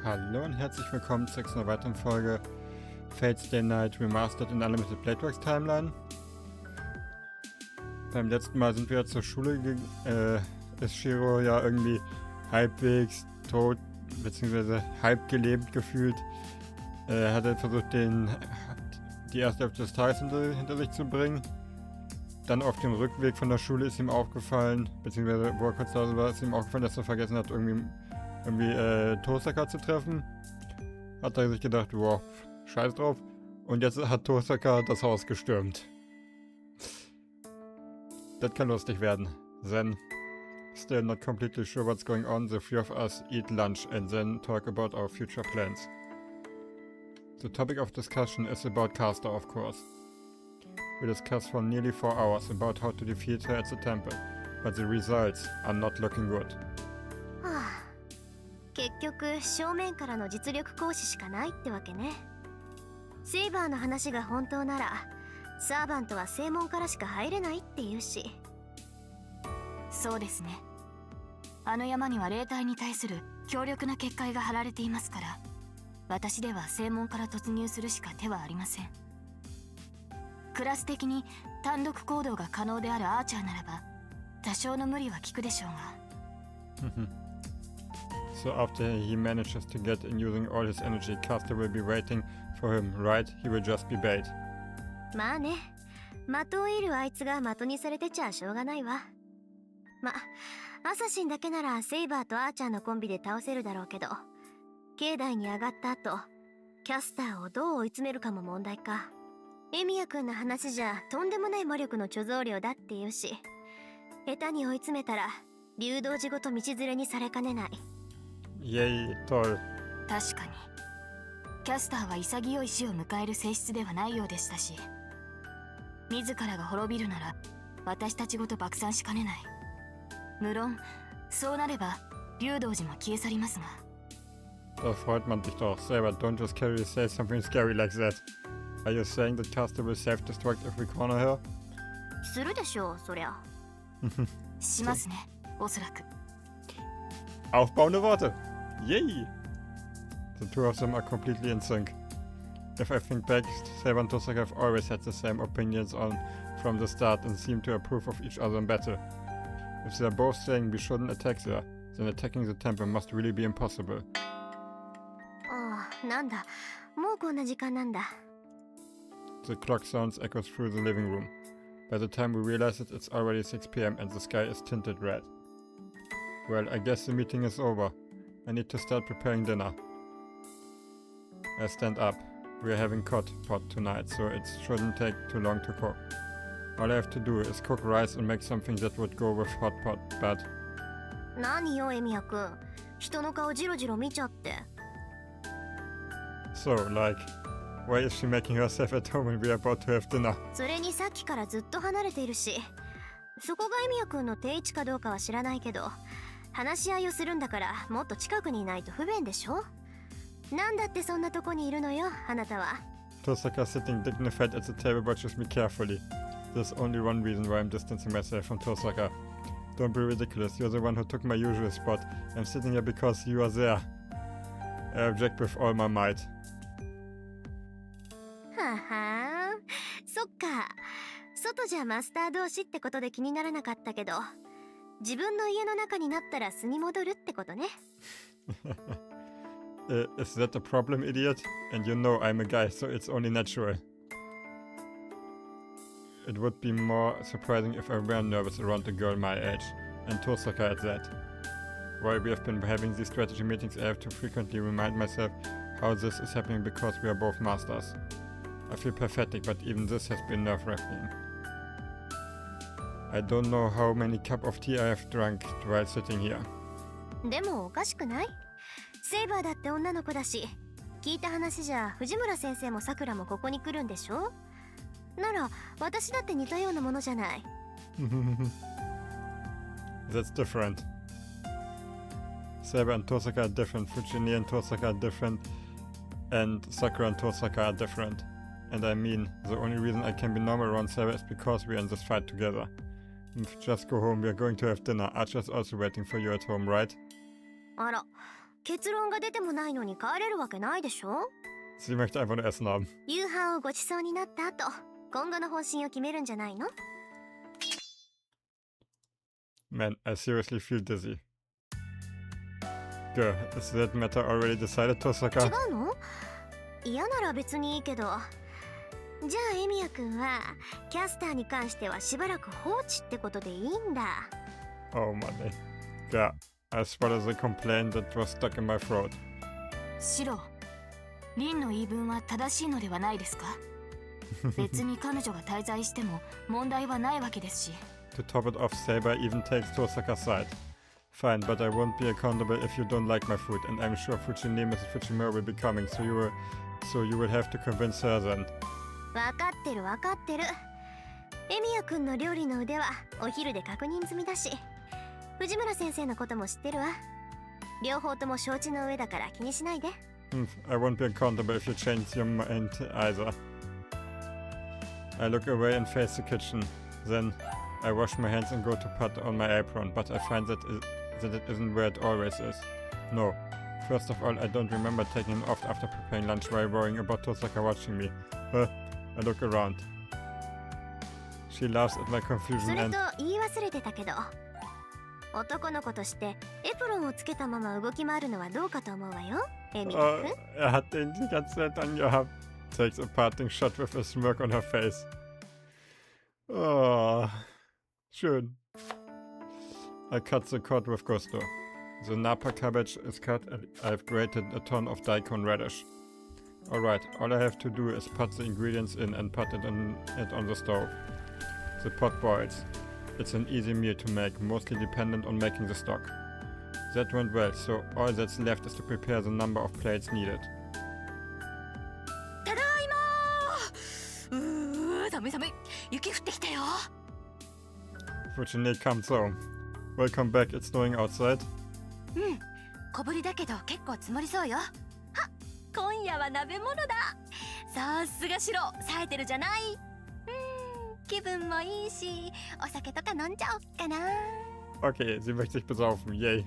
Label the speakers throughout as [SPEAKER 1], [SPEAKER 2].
[SPEAKER 1] Hallo und herzlich willkommen zu einer weiteren Folge Fate's Day Night Remastered in Unlimited Bladeworks Timeline. Beim letzten Mal sind wir ja zur Schule gegangen, ist Shiro ja irgendwie halbwegs tot, beziehungsweise halb gelebt gefühlt. Er hat versucht, die erste Hälfte des Tages hinter sich zu bringen. Dann auf dem Rückweg von der Schule ist ihm aufgefallen, beziehungsweise wo er kurz da war, ist ihm aufgefallen, dass er vergessen hat, irgendwie Tosaka zu treffen. Hat er sich gedacht, wow, scheiß drauf. Und jetzt hat Tosaka das Haus gestürmt. Das kann lustig werden. Then, still not completely sure what's going on, the three of us eat lunch and then talk about our future plans. The topic of discussion is about Caster, of course. We discussed for nearly 4 hours about how to defeat her at the temple, but the results are not looking good.
[SPEAKER 2] 結局正面からの実力行使しかないってわけね。セイバーの話が本当ならサーバントは正門からしか入れないって言うし。
[SPEAKER 3] そうですね。あの山には霊体に対する強力な結界が張られていますから、私では正門から突入するしか手はありません。クラス的に単独行動が可能であるアーチャーならば多少の無理は効くでしょうが。
[SPEAKER 1] So after he manages to get in using all his energy, Caster will be waiting for him, right? He will just be bait.
[SPEAKER 2] まあね、的を射るあいつが的にされてちゃしょうがないわ。アサシンだけならセイバーとアーチャーのコンビで倒せるだろうけど、境内に上がった後、キャスターをどう追い詰めるかも問題か。エミヤ君の話じゃとんでもない魔力の貯蔵量だって言うし、下手に追い詰めたら流動寺ごと道連れにされかねない。
[SPEAKER 1] イェイ、トル。
[SPEAKER 3] 確かにキャスターは潔い死を迎える性質ではないようでしたし、自らが滅びるなら私たちごと爆散しかねない。無論そうなれば流動寺も消え去りますが。
[SPEAKER 1] Da freut man sich doch. Saber, don't just carry say something scary like that. Are you saying that Caster will self-destruct if we corner her?
[SPEAKER 2] するでしょう、そりゃ。
[SPEAKER 3] しますね、おそらく。
[SPEAKER 1] Aufbauende Worte! Yay! The two of them are completely in sync. If I think back, Saber and Tosaka have always had the same opinions from the start and seem to approve of each other in battle. If they are both saying we shouldn't attack there, then attacking the temple must really be impossible.
[SPEAKER 2] ああ、なんだ。もうこんな時間なんだ。
[SPEAKER 1] The clock sounds echoes through the living room. By the time we realize it, it's already 6 p.m. and the sky is tinted red. Well, I guess the meeting is over. I need to start preparing dinner. I stand up. We are having hot pot tonight, so it shouldn't take too long to cook. All I have to do is cook rice and make something that would go with hot pot, but...
[SPEAKER 2] 何よ、エミヤ君。人の顔ジロジロ見ちゃって。
[SPEAKER 1] So, like, why is she making herself at home when we are about to have dinner?
[SPEAKER 2] それにさっきからずっと離れているし、そこがエミヤ君の定位置かどうかは知らないけど、話し合いをするんだからもっと近くにいないと不便でしょ。なんだってそんなとこにいるのよ、あなたは。
[SPEAKER 1] Tosaka sitting dignified at the table watches me carefully. There's only one reason why I'm distancing myself from Tosaka. Don't be ridiculous, you're the one who took my usual spot. I'm sitting here because you are there. I object with all my might.
[SPEAKER 2] ははん、そっか。外じゃマスター同士ってことで気にならなかったけど、自分の家の中になったら素に戻るってことね。
[SPEAKER 1] Is that a problem, idiot? And you know I'm a guy, so it's only natural. It would be more surprising if I were nervous around a girl my age, and Tosaka at that. While we have been having these strategy meetings, I have to frequently remind myself how this is happening because we are both masters. I feel pathetic, but even this has been nerve-wracking. I don't know how many cups of tea I have drunk while sitting here.
[SPEAKER 2] でもおかしくない？セイバーだって女の子だし、聞いた話じゃ藤村先生もさくらもここに来るんでしょ？なら私だって似たようなものじゃない。
[SPEAKER 1] That's different. Saber and Tosaka are different, Fujini and Tosaka are different, and Sakura and Tosaka are different. And I mean, the only reason I can be normal around Saber is because we're in this fight together. Just go home, we're going to have dinner. Archer's also waiting for you at home, right?
[SPEAKER 2] あら、結論が出てもないのに帰れるわけないでしょ。
[SPEAKER 1] Sie möchte einfach nur Essen haben.
[SPEAKER 2] 夕飯をごちそうになった後、今後の方針を決めるんじゃないの？
[SPEAKER 1] Man, I seriously feel dizzy. Girl, is that matter already decided,
[SPEAKER 2] 違
[SPEAKER 1] Tosaka?
[SPEAKER 2] うの？嫌なら別にいいけど。じゃあエミヤくんはキャスターに関してはしばらく放置ってことでいいんだ。
[SPEAKER 1] Oh, money. Yeah, I spotted the complaint that was stuck in my throat.
[SPEAKER 3] シロ、リンの言い分は正しいのではないですか？別に彼女が滞在しても問題はないわけですし。
[SPEAKER 1] To top it off, Saber even takes Tosaka's side. Fine, but I won't be accountable if you don't like my food, and I'm sure Mrs. Fujimura will be coming, so you will have to convince her then.
[SPEAKER 2] わかってるわかってる。エミヤくんの料理の腕はお昼で確認済みだし、藤村先生のことも知ってるわ。両方とも承知の上だから気にしないで。
[SPEAKER 1] I won't be accountable if you change your mind either. I look away and face the kitchen. Then I wash my hands and go to put on my apron, but I find that it isn't where it always is. No. First of all, I don't remember taking it off after preparing lunch while worrying about Tosaka watching me. I look around. She laughs at my
[SPEAKER 2] そ
[SPEAKER 1] confusion
[SPEAKER 2] れ
[SPEAKER 1] and
[SPEAKER 2] と言い忘れてたけど、男の子としてエプロンをつけたまま動き回るのはどうかと思うわよ、エミヤくん。
[SPEAKER 1] hat den die ganze Zeit angehabt. Takes a parting shot with a smirk on her face. Oh, schön. I cut the cord with gusto. The napa cabbage is cut and I've grated a ton of daikon radish. Alright, all I have to do is put the ingredients in and put it on the stove. The pot boils. It's an easy meal to make, mostly dependent on making the stock. That went well, so all that's left is to prepare the number of plates needed.
[SPEAKER 3] ただいまー。寒い寒い。雪降ってきたよ。
[SPEAKER 1] Fujine comes home. Welcome back, it's snowing outside.
[SPEAKER 3] 小ぶりだけど結構積もりそうよ。はっ、今夜は鍋物だ。さすがシロ、冴えてるじゃない。気分もいいし、お酒とか飲んじゃおっかな。
[SPEAKER 1] Okay, sie möchte sich besaufen, yay.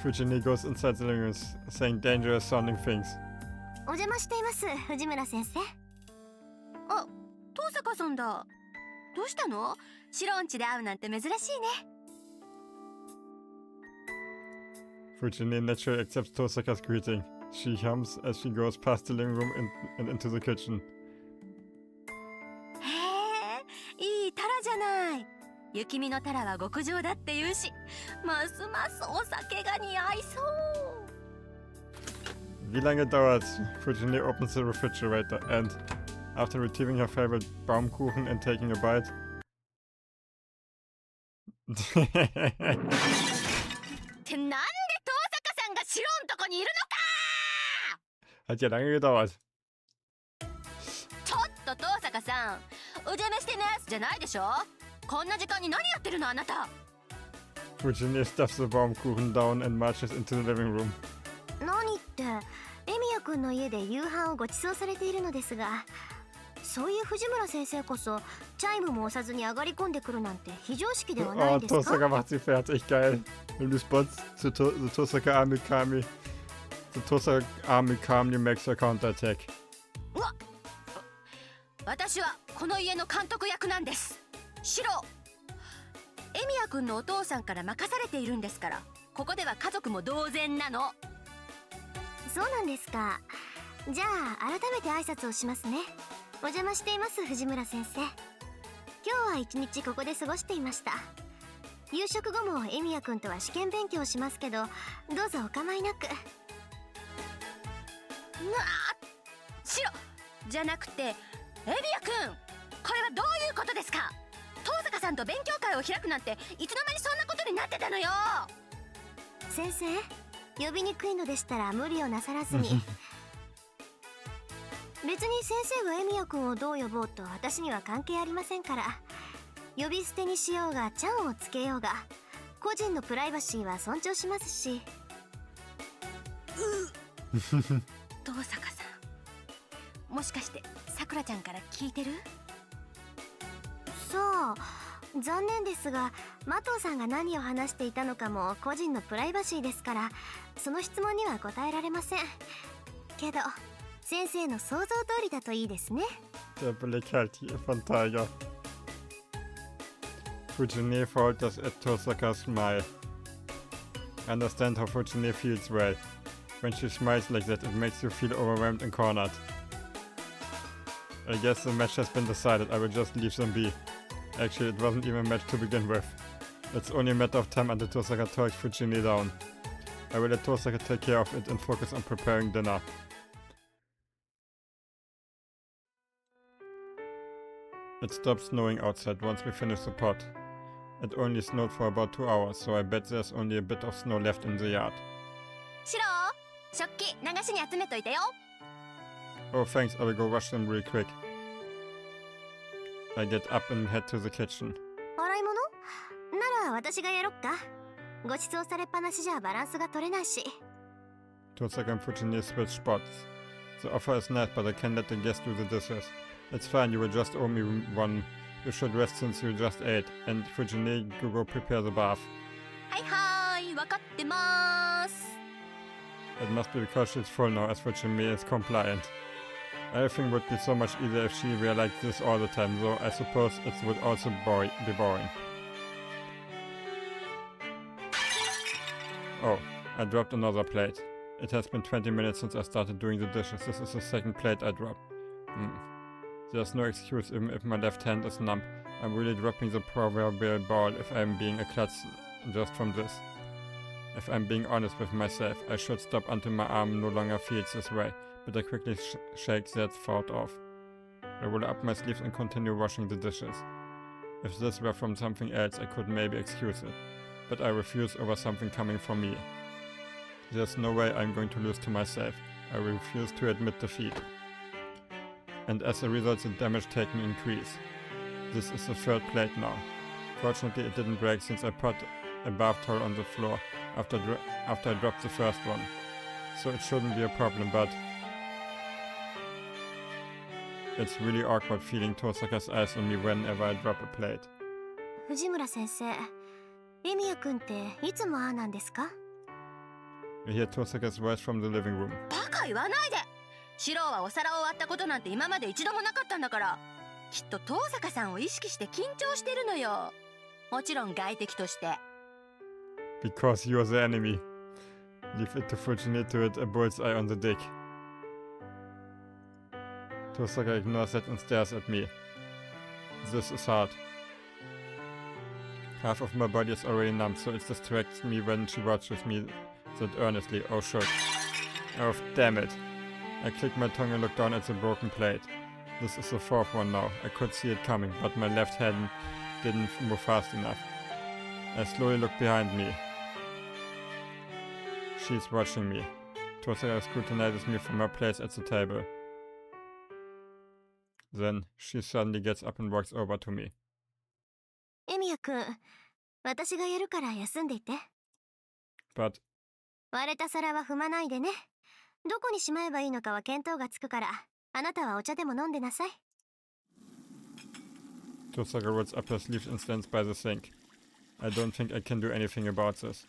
[SPEAKER 1] Fujine goes inside the living room, saying dangerous sounding things.
[SPEAKER 2] お邪魔しています、藤村先生。
[SPEAKER 3] あ、登坂さんだ。どうしたの？シロんちで会うなんて珍しいね。
[SPEAKER 1] Fujine naturally accepts Tosaka's greeting. She hums as she goes past the living room and into the kitchen.
[SPEAKER 3] へえ、いいタラじゃない。雪見のタラは極上だって言うし、ますますお酒が似合いそう。
[SPEAKER 1] Wie lange dauert's? Fujine opens the refrigerator and, after retrieving her favorite Baumkuchen and taking a bite...
[SPEAKER 3] ってなんで登坂さんがシロんとこにいるのか。
[SPEAKER 1] Hat ja lange gedauert.
[SPEAKER 3] ちょっと登坂さん、お邪魔してますじゃないでしょ。こんな時間に何やってるのあなた。
[SPEAKER 1] Fujine stuffs the Baumkuchen down and marches into the living room.
[SPEAKER 2] 何って、エミヤくんの家で夕飯をご馳走されているのですが、そういう藤村先生こそチャイムも押さずに上がり込んでくるなんて非常識ではない
[SPEAKER 1] Oh,
[SPEAKER 2] ですか？
[SPEAKER 1] Tosaka macht sie fertig, geil. Im response to the Tosaka army calmly. The Tosaka army calmly makes her counterattack.
[SPEAKER 3] うわっ、私はこの家の監督役なんです。シロ、エミヤくんのお父さんから任されているんですから、ここでは家族も同然なの。
[SPEAKER 2] そうなんですか。じゃあ改めて挨拶をしますね。お邪魔しています、藤村先生。今日は一日ここで過ごしていました。夕食後もエミヤくんとは試験勉強しますけど、どうぞお構いなく。
[SPEAKER 3] うわー、シロじゃなくてエミヤくん、これはどういうことですか。登坂さんと勉強会を開くなんていつの間にそんなことになってたのよ。
[SPEAKER 2] 先生、呼びにくいのでしたら無理をなさらずに。別に先生がエミヤくんをどう呼ぼうと私には関係ありませんから。呼び捨てにしようがちゃんをつけようが、個人のプライバシーは尊重しますし。
[SPEAKER 3] 登坂さん、もしかしてさくらちゃんから聞いてる？
[SPEAKER 2] そう、残念ですが、麻藤さんが何を話していたのかも個人のプライバシーですから、その質問には答えられませんけど先生の想像通りだといいですね。
[SPEAKER 1] Der Blick halt hier von Tiger. Fujine falters at Tosaka's smile. I understand how Fujine feels well. When she smiles like that, it makes you feel overwhelmed and cornered. I guess the match has been decided. I will just leave them be. Actually, it wasn't even a match to begin with. It's only a matter of time until Tosaka talks Fujine down. I will let Tosaka take care of it and focus on preparing dinner. It stopped snowing outside once we finished the pot. It only snowed for about 2 hours, so I bet there's only a bit of snow left in the yard.
[SPEAKER 2] シロー、食器流しに集めといてよ。
[SPEAKER 1] Oh thanks, I will go wash them real quick. I get up and head to the kitchen.
[SPEAKER 2] 洗い物？なら私がやろっか。ご馳走されっぱなしじゃバランスが取れないし。
[SPEAKER 1] Tosaka and Fujine switch spots. The offer is nice, but I can't let the guests do the dishes. It's fine, you will just owe me one. You should rest since you just ate. And Fujine, you go prepare the bath.
[SPEAKER 2] はいはーい、わかってまーす。
[SPEAKER 1] It must be because she's full now, as Fujine is compliant. Everything would be so much easier if she were like this all the time, though I suppose it would also be boring. Oh, I dropped another plate. It has been 20 minutes since I started doing the dishes. This is the second plate I dropped. There's no excuse even if my left hand is numb. I'm really dropping the proverbial ball if I'm being a klutz just from this. If I'm being honest with myself, I should stop until my arm no longer feels this way, but I quickly shake that thought off. I roll up my sleeves and continue washing the dishes. If this were from something else, I could maybe excuse it, but I refuse over something coming from me. There's no way I'm going to lose to myself. I refuse to admit defeat. And as a result, the damage taken increase. This is the third plate now. Fortunately, it didn't break since I put a bath towel on the floor after I dropped the first one. So it shouldn't be a problem, but it's really awkward feeling Tosaka's eyes on me whenever I drop a plate.
[SPEAKER 2] 藤村先生、エミヤくんっていつもああなんですか？
[SPEAKER 1] I hear Tosaka's voice from the living room.
[SPEAKER 3] バカ言わないで。シローはお皿を割ったことなんて今まで一度もなかったんだから。きっと遠坂さんを意識して緊張してるのよ。もちろん外敵として。
[SPEAKER 1] Because you're the enemy. Leave it to Fujine to hit a bullseye on the dick. Tosaka ignores that and stares at me. This is hard. Half of my body is already numb, so it distracts me when she watches me that earnestly. Oh shit. Oh damn it. I click my tongue and look down at the broken plate. This is the fourth one now. I could see it coming, but my left hand didn't move fast enough. I slowly look behind me. She's watching me. Tosaka scrutinizes me from her place at the table. Then she suddenly gets up and walks over to me.
[SPEAKER 2] エミヤくん、私がやるから休んでいて。
[SPEAKER 1] But
[SPEAKER 2] 割れた皿は踏まないでね。どこにしまえばいいのかは見当がつくから、あなたはお茶でも飲んでなさい。
[SPEAKER 1] Tosaka rolls up her sleeves and stands by the sink. I don't think I can do anything about this.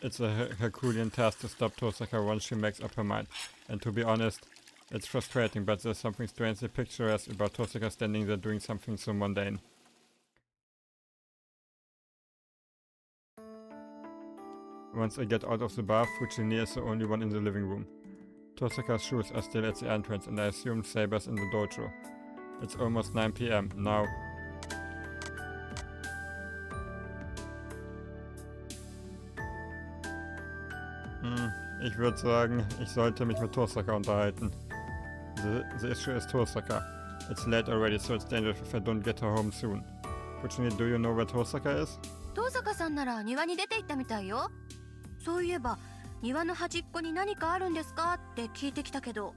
[SPEAKER 1] It's a Herculean task to stop Tosaka once she makes up her mind. And to be honest, it's frustrating, but there's something strangely picturesque about Tosaka standing there doing something so mundane. Once I get out of the bath, Fujine is the only one in the living room. Tosaka's shoes are still at the entrance and I assume Saber's in the dojo. It's almost 9 PM. Now ich würde sagen, ich sollte mich mit Tosaka unterhalten. The issue is Tosaka. It's late already, so it's dangerous if I don't get her home soon. Fujine, do you know where Tosaka is?
[SPEAKER 3] 遠坂さんなら庭に出て行ったみたいよ。そういえば庭の端っこに何かあるんですかって聞いてきたけど。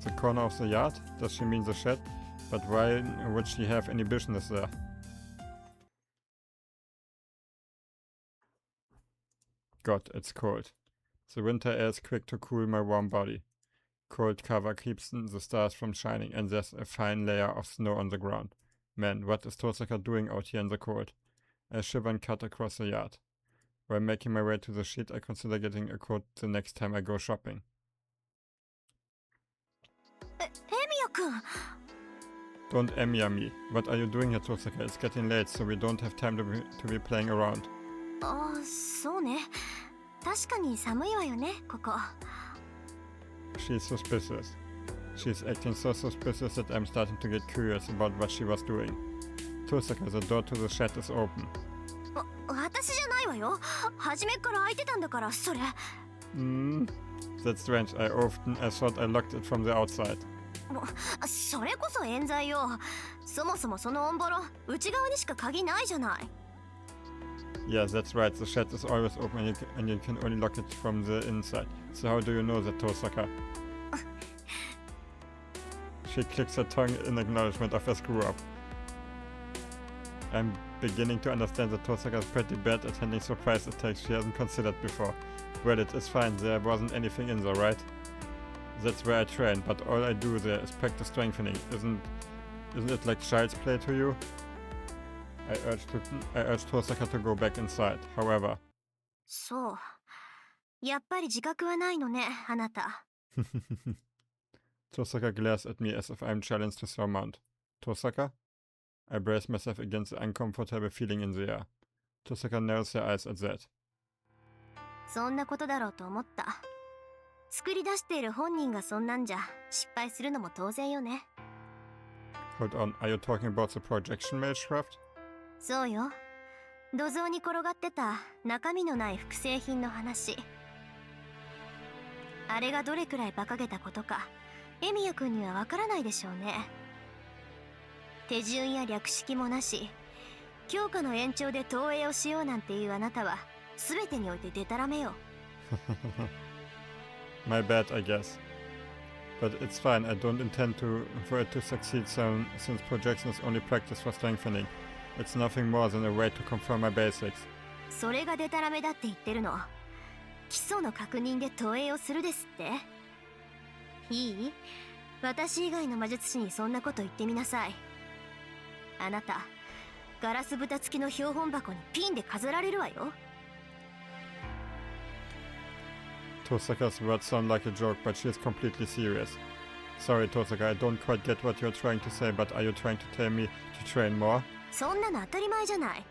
[SPEAKER 1] The corner of the yard? Does she mean the shed? But why would she have any business there? God, it's cold. The winter air is quick to cool my warm body. Cold cover keeps the stars from shining, and there's a fine layer of snow on the ground. Man, what is Tosaka doing out here in the cold? I shiver and cut across the yard. While making my way to the sheet, I consider getting a coat the next time I go shopping.
[SPEAKER 2] エミヤ君
[SPEAKER 1] Don't Emiya me. What are you doing here, Tosaka? It's getting late, so we don't have time to be playing around.
[SPEAKER 2] ああ、そうね。確かに寒いわよね、ここ。
[SPEAKER 1] She's suspicious. She's acting so suspicious that I'm starting to get curious about what she was doing. Tosaka, the door to the shed is open.
[SPEAKER 2] 私じゃないわよ。初めっから開いてたんだから、それ。
[SPEAKER 1] That's strange. I thought I locked it from the outside.
[SPEAKER 2] それこそ冤罪よ。そもそもそのオンボロ、内側にしか鍵ないじゃない。
[SPEAKER 1] Yes, that's right. The shed is always open and you can only lock it from the inside. So how do you know that, Tosaka? She clicks her tongue in acknowledgement of her screw-up. I'm beginning to understand that Tosaka is pretty bad at handling surprise attacks she hasn't considered before. Well, it is fine. There wasn't anything in there, right? That's where I train, but all I do there is practice strengthening. Isn't it like child's play to you? I urged Tosaka to go back inside. However,
[SPEAKER 2] そう。やっぱり自覚はないのね、あなた。
[SPEAKER 1] Tosaka glares at me as if I'm challenged to surmount. Tosaka? I brace myself against the uncomfortable feeling in the air. Tosaka narrows her eyes at that.
[SPEAKER 2] そんなことだろうと思った。作り出している本人がそんなんじゃ失敗するのも当然よね。
[SPEAKER 1] Hold on, are you talking about the projection magecraft?
[SPEAKER 2] そうよ。土蔵に転がってた中身のない複製品の話。あれがどれくらい馬鹿げたことか、エミヤ君にはわからないでしょうね。手順や略式もなし、強化の延長で投影をしようなんていうあなたは全てにおいてデタラメよ。
[SPEAKER 1] My bad, I guess. But it's fine, I don't intend for it to succeed soon, since projection is only practice for strengthening. It's nothing more than a way to confirm my basics.
[SPEAKER 2] それがデタラメだって言ってるの。基礎の確認で投影をするですって。いい？私以外の魔術師にそんなこと言ってみなさい。あなた、ガラス蓋付きの標本箱にピンで飾られるわよ。
[SPEAKER 1] Tosaka's words sound like a joke, but she is completely serious. Sorry, Tosaka, I don't quite get what you're trying to say, but are you trying to tell me to train more?
[SPEAKER 2] そんなの当たり前じゃない。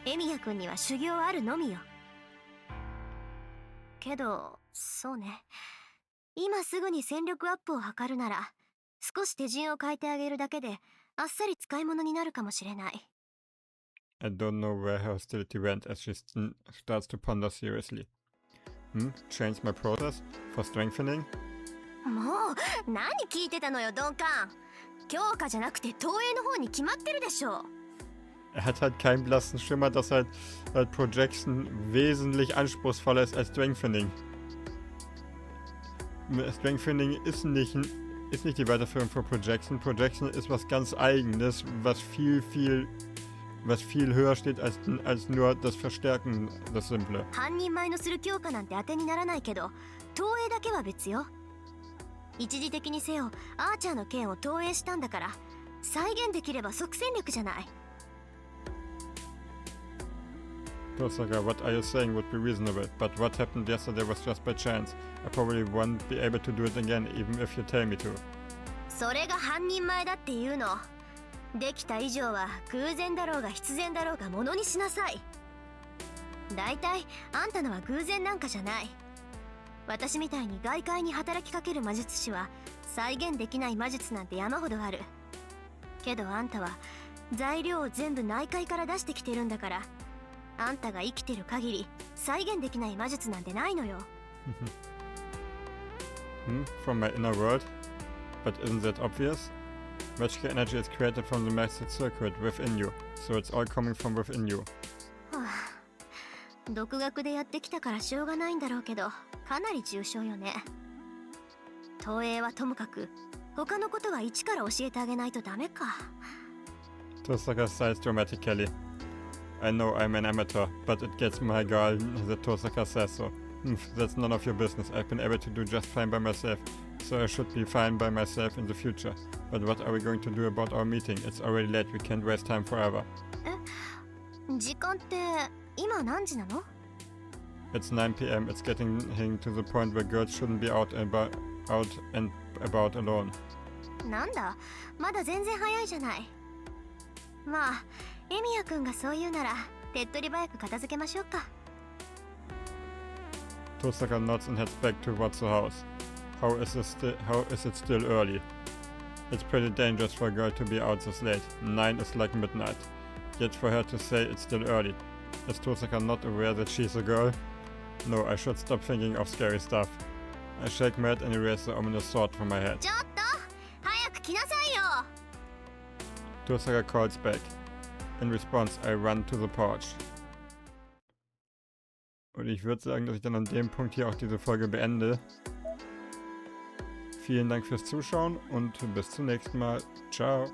[SPEAKER 2] エミヤ君には修行あるのみよ。けど、そうね。今すぐに戦力アップを図るなら、少し手順を変えてあげるだけで、あっさり使い物になるかもしれない。
[SPEAKER 1] I don't know where her hostility went as she starts to ponder seriously. Change my process for strengthening?
[SPEAKER 2] もう、何聞いてたのよ、ドンカン。強化じゃなくて投影の方に決まってるでしょ。
[SPEAKER 1] Hat halt keinen blassen Schimmer, dass halt Projection wesentlich anspruchsvoller ist als Strengthening. Strengthening ist nicht die Weiterführung von Projection. Projection ist was ganz Eigenes, was viel höher steht als nur das Verstärken, das Simple.
[SPEAKER 2] 半人前のする強化なんて当てにならないけど、投影だけは別よ。一時的にせよ、アーチャーの剣を投影したんだから、再現できれば即戦力じゃない。
[SPEAKER 1] Tosaka, what are you saying would be reasonable, but what happened yesterday was just by chance. I probably won't be able to do it again, even if you tell me to.
[SPEAKER 2] それが半人前だっていうの。できた以上は偶然だろうが必然だろうがものにしなさい。だいたいあんたのは偶然なんかじゃない。私みたいに外界に働きかける魔術師は再現できない魔術なんて山ほどある。けどあんたは材料を全部内界から出してきてるんだから、あんたが生きてる限り再現できない魔術なんてないのよ。
[SPEAKER 1] From my inner world? But isn't that obvious? Magical energy is created from the master circuit within you, so it's all coming from within you.
[SPEAKER 2] はあ、独学でやってきたからしょうがないんだろうけど、かなり重症よね。投影はともかく、他のことは一から教えてあげないとダメか。
[SPEAKER 1] Tosaka sighs dramatically. I know I'm an amateur, but it gets my gall that Tosaka says so. That's none of your business. I've been able to do just fine by myself, so I should be fine by myself in the future. But what are we going to do about our meeting? It's already late, we can't waste time forever.
[SPEAKER 2] 時間って今何時なの？
[SPEAKER 1] It's 9 p.m. It's getting to the point where girls shouldn't be out and about alone.
[SPEAKER 2] なんだ、まだ全然早いじゃない。まあ、エミヤくんがそう言うなら、手っ取り早く片付けましょうか。
[SPEAKER 1] Tosaka nods and heads back towards the house. How is it still early? It's pretty dangerous for a girl to be out this late. 9 is like midnight. Yet for her to say it's still early. Is Tosaka not aware that she's a girl? No, I should stop thinking of scary stuff. I shake my head and erase the ominous thought from my head.
[SPEAKER 2] ちょっと、早く来なさいよ。
[SPEAKER 1] Tosaka calls back. In response, I run to the porch. Und ich würde sagen, dass ich dann an dem Punkt hier auch diese Folge beende. Vielen Dank fürs Zuschauen und bis zum nächsten Mal. Ciao.